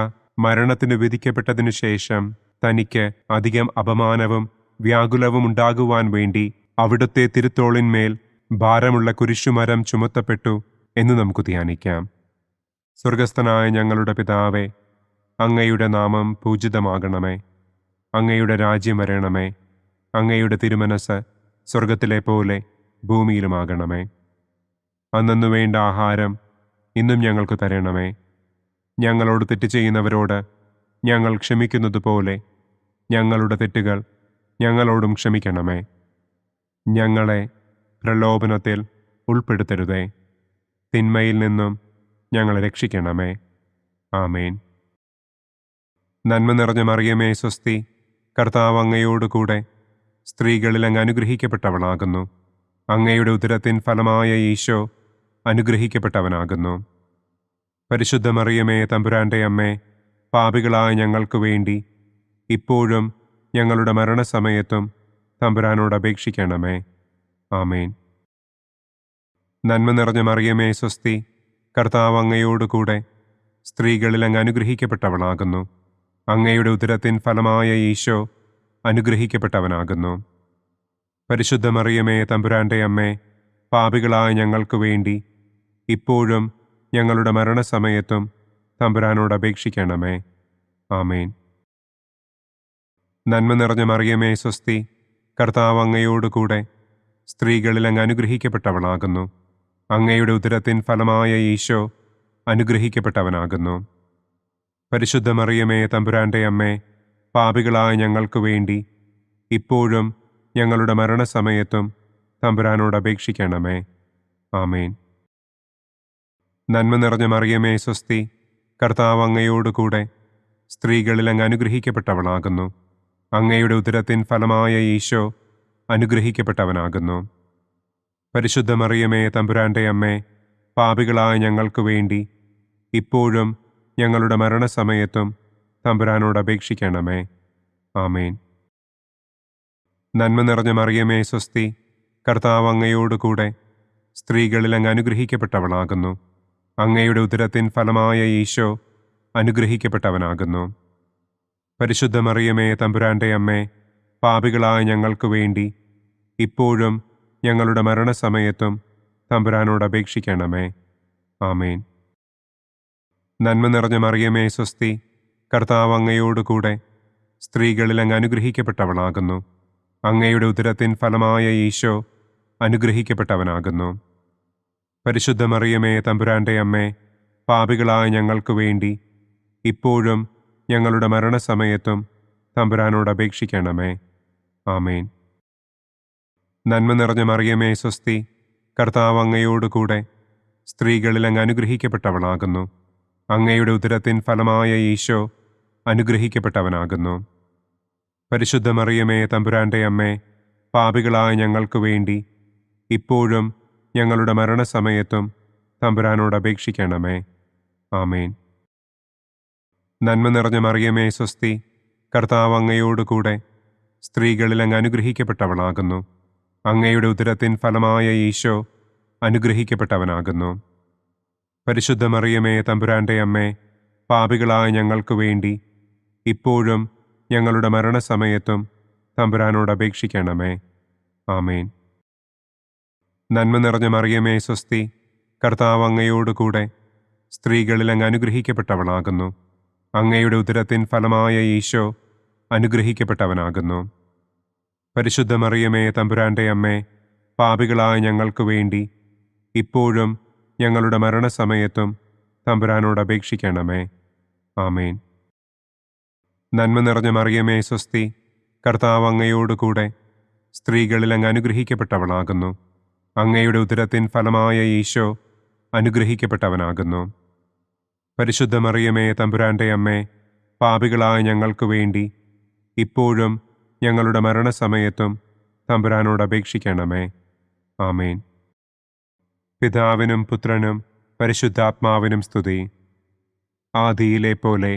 മരണത്തിന് വിധിക്കപ്പെട്ടതിനു ശേഷം തനിക്ക് അധികം അപമാനവും വ്യാകുലവും ഉണ്ടാകുവാൻ വേണ്ടി അവിടുത്തെ തിരുത്തോളിന്മേൽ ഭാരമുള്ള കുരിശുമരം ചുമത്തപ്പെട്ടു എന്ന് നമുക്ക് ധ്യാനിക്കാം. സ്വർഗസ്ഥനായ ഞങ്ങളുടെ പിതാവേ, അങ്ങയുടെ നാമം പൂജിതമാകണമേ. അങ്ങയുടെ രാജ്യം വരണമേ. അങ്ങയുടെ തിരുമനസ് സ്വർഗത്തിലെ പോലെ ഭൂമിയിലുമാകണമേ. അന്നന്നു വേണ്ട ആഹാരം ഇന്നും ഞങ്ങൾക്ക് തരണമേ. ഞങ്ങളോട് തെറ്റ് ചെയ്യുന്നവരോട് ഞങ്ങൾ ക്ഷമിക്കുന്നത് പോലെ ഞങ്ങളുടെ തെറ്റുകൾ ഞങ്ങളോടും ക്ഷമിക്കണമേ. ഞങ്ങളെ പ്രലോഭനത്തിൽ ഉൾപ്പെടുത്തരുതേ. തിന്മയിൽ നിന്നും ഞങ്ങളെ രക്ഷിക്കണമേ. ആമേൻ. നന്മ നിറഞ്ഞ മറിയമേ സ്വസ്തി, കർത്താവ് അങ്ങയോടുകൂടെ സ്ത്രീകളിൽ അങ്ങ് അനുഗ്രഹിക്കപ്പെട്ടവളാകുന്നു. അങ്ങയുടെ ഉദരത്തിൻ ഫലമായ ഈശോ അനുഗ്രഹിക്കപ്പെട്ടവനാകുന്നു. പരിശുദ്ധ മറിയമേ തമ്പുരാൻ്റെ അമ്മേ, പാപികളായ ഞങ്ങൾക്ക് വേണ്ടി ഇപ്പോഴും ഞങ്ങളുടെ മരണസമയത്തും തമ്പുരാനോട് അപേക്ഷിക്കണമേ. ആമേൻ. നന്മ നിറഞ്ഞ മറിയമേ സ്വസ്തി, കർത്താവ് അങ്ങയോടുകൂടെ സ്ത്രീകളിൽ അങ്ങ് അനുഗ്രഹിക്കപ്പെട്ടവളാകുന്നു. അങ്ങയുടെ ഉദരത്തിൻ ഫലമായ ഈശോ അനുഗ്രഹിക്കപ്പെട്ടവനാകുന്നു. പരിശുദ്ധ മറിയമേ തമ്പുരാൻ്റെ അമ്മേ, പാപികളായ ഞങ്ങൾക്ക് വേണ്ടി ഇപ്പോഴും ഞങ്ങളുടെ മരണസമയത്തും തമ്പുരാനോട് അപേക്ഷിക്കണമേ. ആമേൻ. നന്മ നിറഞ്ഞ മറിയമേ സ്വസ്തി, കർത്താവ് അങ്ങയോടുകൂടെ സ്ത്രീകളിൽ അങ്ങ് അനുഗ്രഹിക്കപ്പെട്ടവളാകുന്നു. അങ്ങയുടെ ഉദരത്തിൻ ഫലമായ ഈശോ അനുഗ്രഹിക്കപ്പെട്ടവനാകുന്നു. പരിശുദ്ധ മറിയമേ തമ്പുരാൻ്റെ അമ്മേ, പാപികളായ ഞങ്ങൾക്ക് വേണ്ടി ഇപ്പോഴും ഞങ്ങളുടെ മരണസമയത്തും തമ്പുരാനോട് അപേക്ഷിക്കണമേ. ആമേൻ. നന്മ നിറഞ്ഞ മറിയമേ സ്വസ്തി, കർത്താവ് അങ്ങയോടുകൂടെ സ്ത്രീകളിൽ അങ്ങ് അനുഗ്രഹിക്കപ്പെട്ടവളാകുന്നു. അങ്ങയുടെ ഉദരത്തിൻ ഫലമായ ഈശോ അനുഗ്രഹിക്കപ്പെട്ടവനാകുന്നു. പരിശുദ്ധ മറിയമേ തമ്പുരാൻ്റെ അമ്മേ, പാപികളായ ഞങ്ങൾക്ക് വേണ്ടി ഇപ്പോഴും ഞങ്ങളുടെ മരണസമയത്തും തമ്പുരാനോട് അപേക്ഷിക്കണമേ. ആമേൻ. നന്മ നിറഞ്ഞ മറിയമേ സ്വസ്തി, കർത്താവ് അങ്ങയോടുകൂടെ സ്ത്രീകളിൽ അങ്ങ് അനുഗ്രഹിക്കപ്പെട്ടവളാകുന്നു. അങ്ങയുടെ ഉദരത്തിൻ ഫലമായ ഈശോ അനുഗ്രഹിക്കപ്പെട്ടവനാകുന്നു. പരിശുദ്ധ മറിയമേ തമ്പുരാൻ്റെ അമ്മേ, പാപികളായ ഞങ്ങൾക്ക് വേണ്ടി ഇപ്പോഴും ഞങ്ങളുടെ മരണസമയത്തും തമ്പുരാനോട് അപേക്ഷിക്കണമേ. ആമേൻ. നന്മ നിറഞ്ഞ മറിയമേ സ്വസ്തി, കർത്താവ് അങ്ങയോടുകൂടെ സ്ത്രീകളിൽ അങ്ങ് അനുഗ്രഹിക്കപ്പെട്ടവളാകുന്നു. അങ്ങയുടെ ഉദരത്തിൻ ഫലമായ ഈശോ അനുഗ്രഹിക്കപ്പെട്ടവനാകുന്നു. പരിശുദ്ധ മറിയമേ തമ്പുരാൻ്റെ അമ്മേ, പാപികളായ ഞങ്ങൾക്ക് വേണ്ടി ഇപ്പോഴും ഞങ്ങളുടെ മരണസമയത്തും തമ്പുരാനോട് അപേക്ഷിക്കണമേ. ആമേൻ. നന്മ നിറഞ്ഞ മറിയമേ സ്വസ്തി, കർത്താവ് അങ്ങയോടുകൂടെ സ്ത്രീകളിൽ അങ്ങ് അനുഗ്രഹിക്കപ്പെട്ടവളാകുന്നു. അങ്ങയുടെ ഉദരത്തിൻ ഫലമായ ഈശോ അനുഗ്രഹിക്കപ്പെട്ടവനാകുന്നു. പരിശുദ്ധ മറിയമേ തമ്പുരാൻ്റെ അമ്മേ, പാപികളായ ഞങ്ങൾക്ക് വേണ്ടി ഇപ്പോഴും ഞങ്ങളുടെ മരണസമയത്തും തമ്പുരാനോട് അപേക്ഷിക്കണമേ. ആമേൻ. നന്മ നിറഞ്ഞ മറിയമേ സ്വസ്തി, കർത്താവ് അങ്ങയോടുകൂടെ സ്ത്രീകളിൽ അങ്ങ് അനുഗ്രഹിക്കപ്പെട്ടവളാകുന്നു. അങ്ങയുടെ ഉദരത്തിൻ ഫലമായ ഈശോ അനുഗ്രഹിക്കപ്പെട്ടവനാകുന്നു. പരിശുദ്ധ മറിയമേ തമ്പുരാൻ്റെ അമ്മേ, പാപികളായ ഞങ്ങൾക്ക് വേണ്ടി ഇപ്പോഴും ഞങ്ങളുടെ മരണസമയത്തും തമ്പുരാനോട് അപേക്ഷിക്കണമേ. ആമേൻ. നന്മ നിറഞ്ഞ മറിയമേ സ്വസ്തി, കർത്താവ് അങ്ങയോടുകൂടെ സ്ത്രീകളിൽ അങ്ങ് അനുഗ്രഹിക്കപ്പെട്ടവളാകുന്നു. അങ്ങയുടെ ഉദരത്തിൻ ഫലമായ ഈശോ അനുഗ്രഹിക്കപ്പെട്ടവനാകുന്നു. പരിശുദ്ധ മറിയമേ തമ്പുരാൻ്റെ അമ്മേ, പാപികളായ ഞങ്ങൾക്ക് വേണ്ടി ഇപ്പോഴും ഞങ്ങളുടെ മരണസമയത്തും തമ്പുരാനോട് അപേക്ഷിക്കണമേ. ആമേൻ. നന്മ നിറഞ്ഞ മറിയമേ സ്വസ്തി, കർത്താവ് അങ്ങയോടുകൂടെ സ്ത്രീകളിൽ അങ്ങ് അനുഗ്രഹിക്കപ്പെട്ടവളാകുന്നു. അങ്ങയുടെ ഉദരത്തിൻ ഫലമായ ഈശോ അനുഗ്രഹിക്കപ്പെട്ടവനാകുന്നു. പരിശുദ്ധ മറിയമേ തമ്പുരാൻ്റെ അമ്മേ, പാപികളായ ഞങ്ങൾക്ക് വേണ്ടി ഇപ്പോഴും ഞങ്ങളുടെ മരണസമയത്തും തമ്പുരാനോട് അപേക്ഷിക്കണമേ. ആമേൻ. പിതാവിനും പുത്രനും പരിശുദ്ധാത്മാവിനും സ്തുതി. ആദിയിലെ പോലെ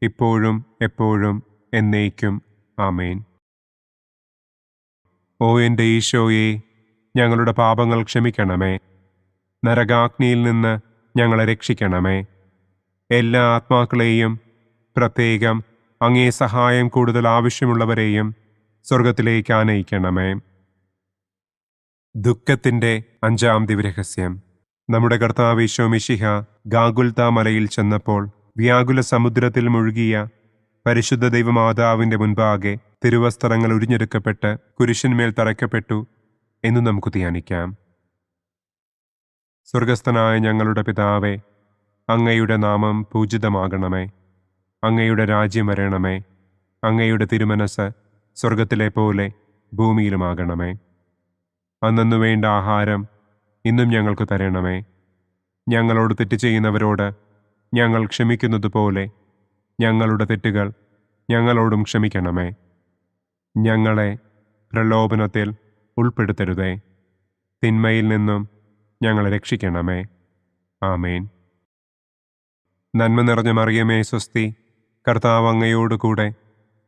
ഇപ്പോഴും എപ്പോഴും എന്നേക്കും. ആമേൻ. ഓ എൻ്റെ ഈശോയെ, ഞങ്ങളുടെ പാപങ്ങൾ ക്ഷമിക്കണമേ. നരകാഗ്നിയിൽ നിന്ന് ഞങ്ങളെ രക്ഷിക്കണമേ. എല്ലാ ആത്മാക്കളെയും, പ്രത്യേകം അങ്ങേ സഹായം കൂടുതൽ ആവശ്യമുള്ളവരെയും സ്വർഗത്തിലേക്ക് ആനയിക്കണമേ. ദുഃഖത്തിൻ്റെ 5-ാം ദിവ്യരഹസ്യം. നമ്മുടെ കർത്താവ് ഈശോ മിശിഹ ഗാഗുൽത്താ മലയിൽ ചെന്നപ്പോൾ വ്യാകുല സമുദ്രത്തിൽ മുഴുകിയ പരിശുദ്ധ ദൈവമാതാവിൻ്റെ മുൻപാകെ തിരുവസ്ത്രങ്ങൾ ഉരിഞ്ഞെടുക്കപ്പെട്ട് കുരിശിന്മേൽ തറയ്ക്കപ്പെട്ടു എന്ന് നമുക്ക് ധ്യാനിക്കാം. സ്വർഗസ്ഥനായ ഞങ്ങളുടെ പിതാവേ, അങ്ങയുടെ നാമം പൂജിതമാകണമേ. അങ്ങയുടെ രാജ്യം വരണമേ. അങ്ങയുടെ തിരുമനസ് സ്വർഗത്തിലെ പോലെ ഭൂമിയിലുമാകണമേ. അന്നു വേണ്ട ആഹാരം ഇന്നും ഞങ്ങൾക്ക് തരണമേ. ഞങ്ങളോട് തെറ്റ് ചെയ്യുന്നവരോട് ഞങ്ങൾ ക്ഷമിക്കുന്നത് പോലെ ഞങ്ങളുടെ തെറ്റുകൾ ഞങ്ങളോടും ക്ഷമിക്കണമേ. ഞങ്ങളെ പ്രലോഭനത്തിൽ ഉൾപ്പെടുത്തരുതേ. തിന്മയിൽ നിന്നും ഞങ്ങളെ രക്ഷിക്കണമേ. ആമേൻ. നന്മ നിറഞ്ഞ മറിയമേ സ്വസ്തി, കർത്താവ് അങ്ങയോടുകൂടെ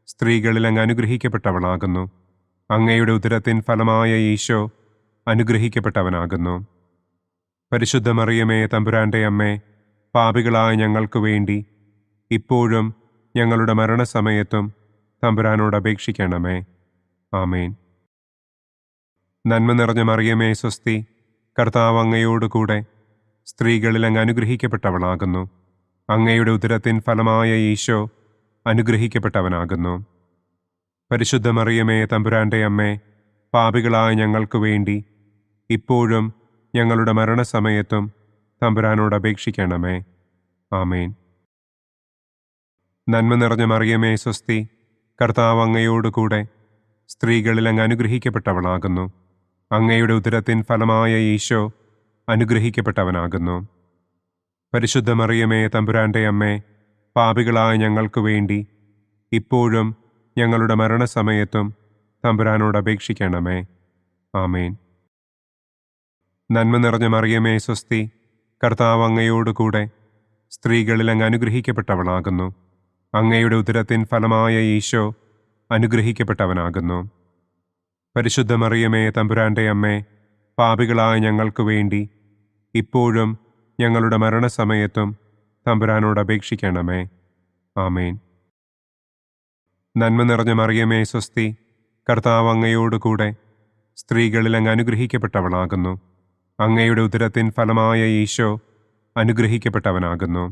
സ്ത്രീകളിൽ അങ്ങ് അനുഗ്രഹിക്കപ്പെട്ടവളാകുന്നു. അങ്ങയുടെ ഉദരത്തിൻ ഫലമായ ഈശോ അനുഗ്രഹിക്കപ്പെട്ടവനാകുന്നു. പരിശുദ്ധ മറിയമേ തമ്പുരാൻ്റെ അമ്മേ, പാപികളായ ഞങ്ങൾക്ക് വേണ്ടി ഇപ്പോഴും ഞങ്ങളുടെ മരണസമയത്തും തമ്പുരാനോട് അപേക്ഷിക്കണമേ. ആമേൻ. നന്മ നിറഞ്ഞ മറിയമേ സ്വസ്തി, കർത്താവ് അങ്ങയോടുകൂടെ സ്ത്രീകളിൽ അങ്ങ് അനുഗ്രഹിക്കപ്പെട്ടവളാകുന്നു. അങ്ങയുടെ ഉദരത്തിൻ ഫലമായ ഈശോ അനുഗ്രഹിക്കപ്പെട്ടവനാകുന്നു. പരിശുദ്ധ മറിയമേ തമ്പുരാൻ്റെ അമ്മേ, പാപികളായ ഞങ്ങൾക്ക് വേണ്ടി ഇപ്പോഴും ഞങ്ങളുടെ മരണസമയത്തും തമ്പുരാനോട് അപേക്ഷിക്കണമേ. ആമേൻ. നന്മ നിറഞ്ഞ മറിയമേ സ്വസ്തി, കർത്താവ് അങ്ങയോടുകൂടെ സ്ത്രീകളിൽ അങ്ങ് അനുഗ്രഹിക്കപ്പെട്ടവളാകുന്നു. അങ്ങയുടെ ഉദരത്തിൻ ഫലമായ ഈശോ അനുഗ്രഹിക്കപ്പെട്ടവനാകുന്നു. പരിശുദ്ധ മറിയമേ തമ്പുരാൻ്റെ അമ്മേ, പാപികളായ ഞങ്ങൾക്ക് വേണ്ടി ഇപ്പോഴും ഞങ്ങളുടെ മരണസമയത്തും തമ്പുരാനോട് അപേക്ഷിക്കണമേ. ആമേൻ. നന്മ നിറഞ്ഞ മറിയമേ സ്വസ്തി, കർത്താവ് അങ്ങയോടുകൂടെ സ്ത്രീകളിൽ അങ്ങ് അനുഗ്രഹിക്കപ്പെട്ടവളാകുന്നു. അങ്ങയുടെ ഉദരത്തിൻ ഫലമായ ഈശോ അനുഗ്രഹിക്കപ്പെട്ടവനാകുന്നു. പരിശുദ്ധ മറിയമേ തമ്പുരാൻ്റെ അമ്മേ, പാപികളായ ഞങ്ങൾക്ക് വേണ്ടി ഇപ്പോഴും ഞങ്ങളുടെ മരണസമയത്തും തമ്പുരാനോട് അപേക്ഷിക്കണമേ. ആമേൻ. നന്മ നിറഞ്ഞ മറിയമേ സ്വസ്തി, കർത്താവ് അങ്ങയോടുകൂടെ സ്ത്രീകളിൽ അങ്ങ് അനുഗ്രഹിക്കപ്പെട്ടവളാകുന്നു. അങ്ങയുടെ ഉദരത്തിൻ ഫലമായ ഈശോ അനുഗ്രഹിക്കപ്പെട്ടവനാകുന്നു.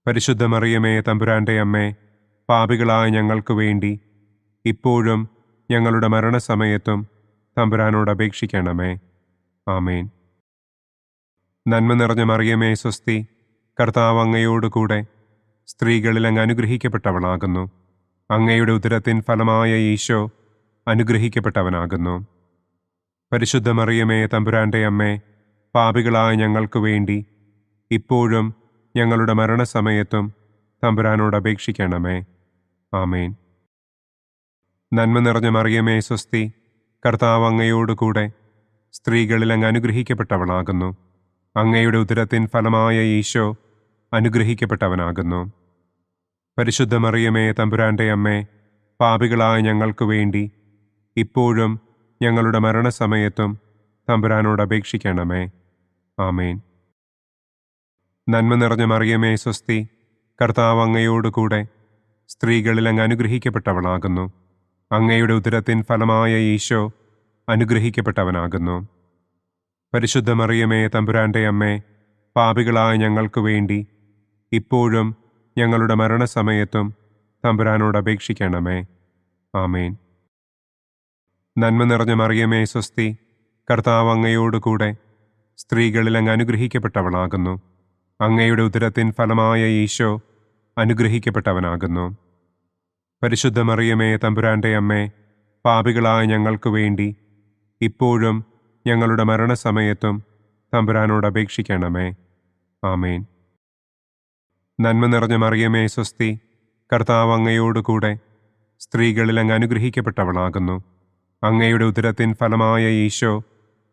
പരിശുദ്ധ മറിയമേ തമ്പുരാൻ്റെ അമ്മേ, പാപികളായ ഞങ്ങൾക്ക് വേണ്ടി ഇപ്പോഴും ഞങ്ങളുടെ മരണസമയത്തും തമ്പുരാനോട് അപേക്ഷിക്കണമേ. ആമേൻ. നന്മ നിറഞ്ഞ മറിയമേ സ്വസ്തി, കർത്താവ് അങ്ങയോടുകൂടെ സ്ത്രീകളിൽ അങ്ങ് അനുഗ്രഹിക്കപ്പെട്ടവളാകുന്നു. അങ്ങയുടെ ഉദരത്തിൻ ഫലമായ ഈശോ അനുഗ്രഹിക്കപ്പെട്ടവനാകുന്നു. പരിശുദ്ധ മറിയമേ തമ്പുരാൻ്റെ അമ്മേ, പാപികളായ ഞങ്ങൾക്ക് വേണ്ടി ഇപ്പോഴും ഞങ്ങളുടെ മരണസമയത്തും തമ്പുരാനോട് അപേക്ഷിക്കണമേ. ആമേൻ. നന്മ നിറഞ്ഞ മറിയമേ സ്വസ്തി, കർത്താവ് അങ്ങയോടുകൂടെ സ്ത്രീകളിൽ അങ്ങ് അനുഗ്രഹിക്കപ്പെട്ടവളാകുന്നു. അങ്ങയുടെ ഉദരത്തിൻ ഫലമായ ഈശോ അനുഗ്രഹിക്കപ്പെട്ടവനാകുന്നു. പരിശുദ്ധ മറിയമേ തമ്പുരാൻ്റെ അമ്മേ, പാപികളായ ഞങ്ങൾക്ക് വേണ്ടി ഇപ്പോഴും ഞങ്ങളുടെ മരണസമയത്തും തമ്പുരാനോട് അപേക്ഷിക്കണമേ. ആമേൻ. നന്മ നിറഞ്ഞ മറിയമേ സ്വസ്തി, കർത്താവ് അങ്ങയോടുകൂടെ സ്ത്രീകളിൽ അങ്ങ് അനുഗ്രഹിക്കപ്പെട്ടവളാകുന്നു. അങ്ങയുടെ ഉദരത്തിൻ ഫലമായ ഈശോ അനുഗ്രഹിക്കപ്പെട്ടവനാകുന്നു. പരിശുദ്ധ മറിയമേ തമ്പുരാൻ്റെ അമ്മേ, പാപികളായ ഞങ്ങൾക്ക് വേണ്ടി ഇപ്പോഴും ഞങ്ങളുടെ മരണസമയത്തും തമ്പുരാനോട് അപേക്ഷിക്കണമേ. ആമേൻ. നന്മ നിറഞ്ഞ മറിയമേ സ്വസ്തി, കർത്താവ് അങ്ങയോടുകൂടെ സ്ത്രീകളിൽ അങ്ങ് അനുഗ്രഹിക്കപ്പെട്ടവളാകുന്നു. അങ്ങയുടെ ഉദരത്തിൻ ഫലമായ ഈശോ അനുഗ്രഹിക്കപ്പെട്ടവനാകുന്നു. പരിശുദ്ധ മറിയമേ തമ്പുരാൻ്റെ അമ്മേ, പാപികളായ ഞങ്ങൾക്ക് വേണ്ടി ഇപ്പോഴും ഞങ്ങളുടെ മരണസമയത്തും തമ്പുരാനോട് അപേക്ഷിക്കണമേ. ആമേൻ. നന്മ നിറഞ്ഞ മറിയമേ സ്വസ്തി, കർത്താവ് അങ്ങയോടുകൂടെ സ്ത്രീകളിൽ അങ്ങ് അനുഗ്രഹിക്കപ്പെട്ടവളാകുന്നു. അങ്ങയുടെ ഉദരത്തിൻ ഫലമായ ഈശോ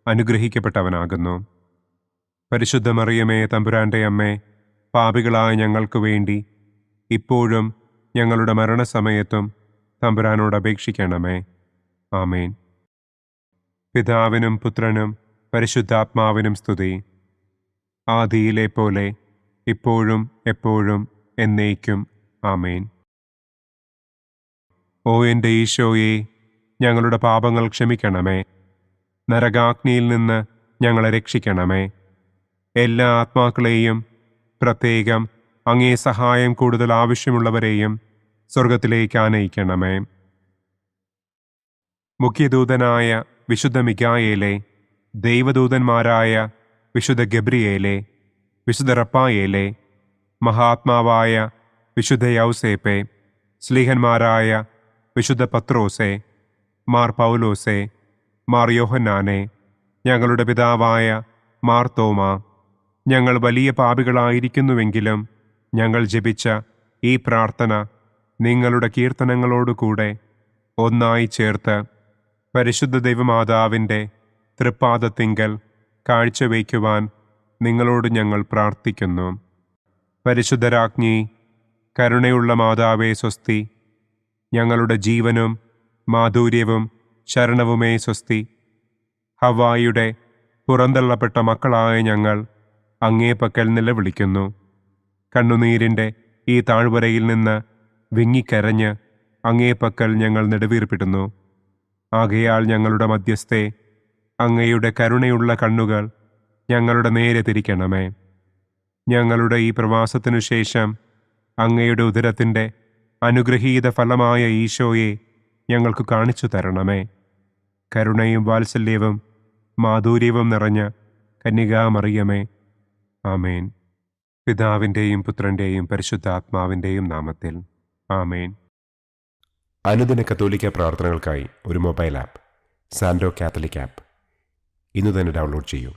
അനുഗ്രഹിക്കപ്പെട്ടവനാകുന്നു. പരിശുദ്ധ മറിയമേ തമ്പുരാൻ്റെ അമ്മേ, പാപികളായ ഞങ്ങൾക്ക് വേണ്ടി ഇപ്പോഴും ഞങ്ങളുടെ മരണസമയത്തും തമ്പുരാനോട് അപേക്ഷിക്കണമേ. ആമേൻ. പിതാവിനും പുത്രനും പരിശുദ്ധാത്മാവിനും സ്തുതി. ആദിയിലെ പോലെ ഇപ്പോഴും എപ്പോഴും എന്നേക്കും. ആമേൻ. ഓ എൻ്റെ ഈശോയെ, ഞങ്ങളുടെ പാപങ്ങൾ ക്ഷമിക്കണമേ. നരകാഗ്നിയിൽ നിന്ന് ഞങ്ങളെ രക്ഷിക്കണമേ. എല്ലാ ആത്മാക്കളെയും, പ്രത്യേകം അങ്ങേ സഹായം കൂടുതൽ ആവശ്യമുള്ളവരെയും സ്വർഗത്തിലേക്ക് ആനയിക്കണമേ. മുഖ്യദൂതനായ വിശുദ്ധ മിഖായേലേ, ദൈവദൂതന്മാരായ വിശുദ്ധ ഗബ്രിയേലേ, വിശുദ്ധ റപ്പായേലേ, മഹാത്മാവായ വിശുദ്ധ യൗസേപ്പേ, സ്ലീഹന്മാരായ വിശുദ്ധ പത്രോസേ, മാർ പൗലോസേ, മാർ യോഹന്നാനെ, ഞങ്ങളുടെ പിതാവായ മാർ തോമാ, ഞങ്ങൾ വലിയ പാപികളായിരിക്കുന്നുവെങ്കിലും ഞങ്ങൾ ജപിച്ച ഈ പ്രാർത്ഥന നിങ്ങളുടെ കീർത്തനങ്ങളോടുകൂടെ ഒന്നായി ചേർത്ത് പരിശുദ്ധ ദൈവമാതാവിൻ്റെ തൃപ്പാദത്തിങ്കൽ കാഴ്ചവയ്ക്കുവാൻ നിങ്ങളോട് ഞങ്ങൾ പ്രാർത്ഥിക്കുന്നു. പരിശുദ്ധരാജ്ഞി, കരുണയുള്ള മാതാവേ സ്വസ്തി. ഞങ്ങളുടെ ജീവനും മാധുര്യവും ശരണവുമേ സ്വസ്തി. ഹവ്വായുടെ പുറന്തള്ളപ്പെട്ട മക്കളായ ഞങ്ങൾ അങ്ങേ പക്കൽ നിലവിളിക്കുന്നു. കണ്ണുനീരിൻ്റെ ഈ താഴ്വരയിൽ നിന്ന് വിങ്ങിക്കരഞ്ഞ് അങ്ങേ പക്കൽ ഞങ്ങൾ നെടുവീർപ്പിടുന്നു. ആകയാൽ ഞങ്ങളുടെ മധ്യസ്ഥേ, അങ്ങയുടെ കരുണയുള്ള കണ്ണുകൾ ഞങ്ങളുടെ നേരെ തിരിക്കണമേ. ഞങ്ങളുടെ ഈ പ്രവാസത്തിനു ശേഷം അങ്ങയുടെ ഉദരത്തിൻ്റെ അനുഗ്രഹീത ഫലമായ ഈശോയെ ഞങ്ങൾക്ക് കാണിച്ചു തരണമേ. കരുണയും വാത്സല്യവും മാധുര്യവും നിറഞ്ഞ കന്യകാമറിയമേ, ആമേൻ. പിതാവിൻ്റെയും പുത്രൻ്റെയും പരിശുദ്ധാത്മാവിൻ്റെയും നാമത്തിൽ, ആമേൻ. അനുദിന കത്തോലിക്ക പ്രാർത്ഥനകൾക്കായി ഒരു മൊബൈൽ ആപ്പ്, സാൻഡോ കാത്തലിക് ആപ്പ്, ഇന്ന് തന്നെ ഡൗൺലോഡ് ചെയ്യൂ.